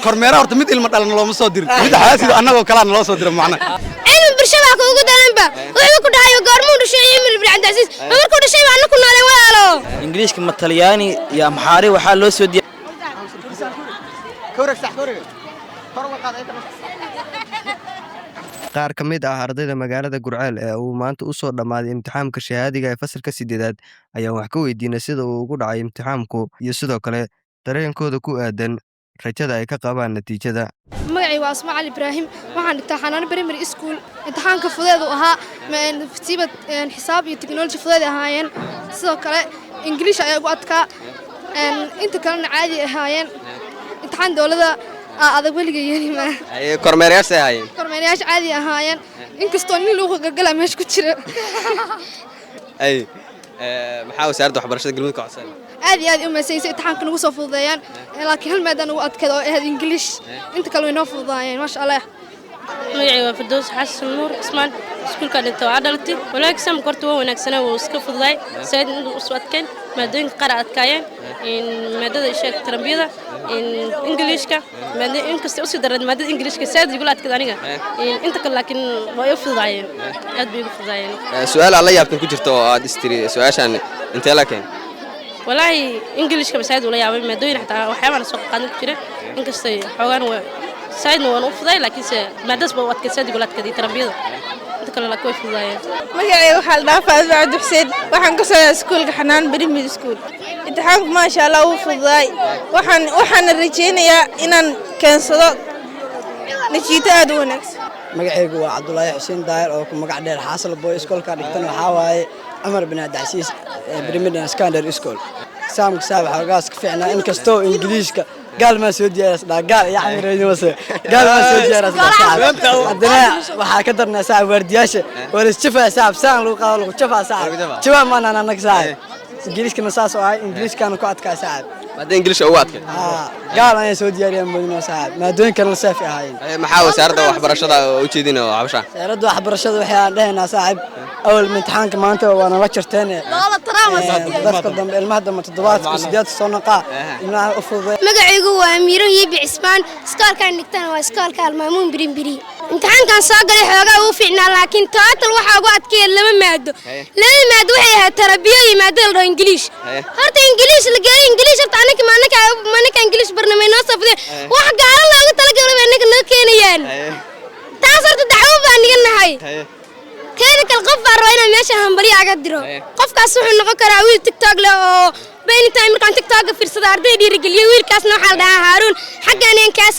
kormeera horta mid ilma dhalan looma soo dirin mid xaasido annagoo kala loo soo diray macna cilmi bulshada ka ugu dalanba wuxuu ku dhahay goormuu dhashay Emir ibn Abdulaziz markuu dhashay waxaan ku nooleen walaalo ingiriiska ma talyaani iyo amxaari waxa loo soo diray qaar ka mid ah ardayda magaalada Gurceel ee uu maanta u soo dhamaaday imtixaanka shahaadiga ee fasalka 8aad ayaa wax ka weydiinay sida uu ugu dhacay imtixaanku iyo sidoo kale dareenkooda ku aadan rajada ay ka qabaan natiijada. magacay waa Asma Ali Ibrahim waxaan dhigtaa Xanaan Primary School imtixaanka fudeed uu ahaa siibad xisaab iyo technology fudeed ahaayeen sidoo kale English ayaa ugu adkaa inta kalena caadi ahaayeen imtixaan dawladda adag waliga yeelima ay kormeerayaasha caadi ahaayeen inkastoo nin loo galgalay meesh ku jira ay maxaa wasaaradda waxbarashada galmudug ka codsan aad iyo aad u meesayay imtixaanka nagu soo fududeeyaan laakiin hal maadana uu adkaado oo aad English inta kale way noo fududeeyeen ma sha Allah magacay waa Firdaws Xasan Nuur Ismaan iskuulka dhigto adalti walaak sam korto waa wanaagsan oo iska fududay sayd inuu soo adkeen maadooyinka qaar adkaayeen in maadada sheeg tarbiyada in Englishka maadada inkasta u sii daran maadada Englishka sayd igu adkaad aniga inta kale laakiin way fududaayeen aad bay u fududaayeen su'aal alla yaabtan ku jirto oo aad istiri su'aashan intee la keen والله إنجليش كبساعد ولا يعمل ما دوين حتى وحيوان سوق قانون كتير إنك حيوان ساعد نو نوفضاي لكن ما دس بوقت كساد يقول لك كذي تربيه أنت كلا كويس فضاي ما يعني وحال نافع بعد حسين وحن قصة سكول حنان بريمي سكول امتحانك ما شاء الله وفضاي وحن الرجين يا إن كان صدق نجيته أدونك magacaygu waa Cabdullaahi Xuseen Daayir oo ku magac dheer xaasal boy iskoolka dhigtan waxa waaye Amar bin Abdulaziz Primary Secondary School saamka saabaxa gaas ka fiicnaa in kasto Ingiriiska gaal ma soo diyaarsan gaal iyo xamireeyay wase gaal ma soo diyaarsan hadana waxa ka darnaa saab wardiyaasha wala jifa saab saan lagu qaado lagu jifa saab jiwa ma anag saab Ingiriiska ma saas oo ay Ingiriiskana ku adkaa saab maada English oo adkay gaal ay soo diyaariyeen badina saab maadooyinkan saafi ahayn maxaa wasaaradda waxbarashada u jeedina oo xabasha wasaaradda waxbarashada waxay aan dhahaynaa saaxib awal imtixaanka maanta waana la jirteen dadka dambe ilmaha dambe 7 soo naqa ilmaha u fududay magacaygu waa Amiiro Yibi Cismaan iskoolkan dhigtana waa iskoolka Almaamuun Birinbiri imtixaankan soo galay xoogaa uu fiicnaa laakiin total waxa ugu adkeeyay laba maado waxay ahayd tarbiyada iyo maadada English horta English la geeyay English taanaka manaka English barnaamij noo safday wax gaar ah loogu talagalay inay noo keenayaan taas horta dacwo baan niganahay كذا كالقف الرأينا ماشي همبري عقدره قف كاسوح النقطة كراويل تيك توك له بين تايم كان تيك توك في الصدار ده يدير رجليه ويل كاس نوع حال ده هارون حق أنا كاس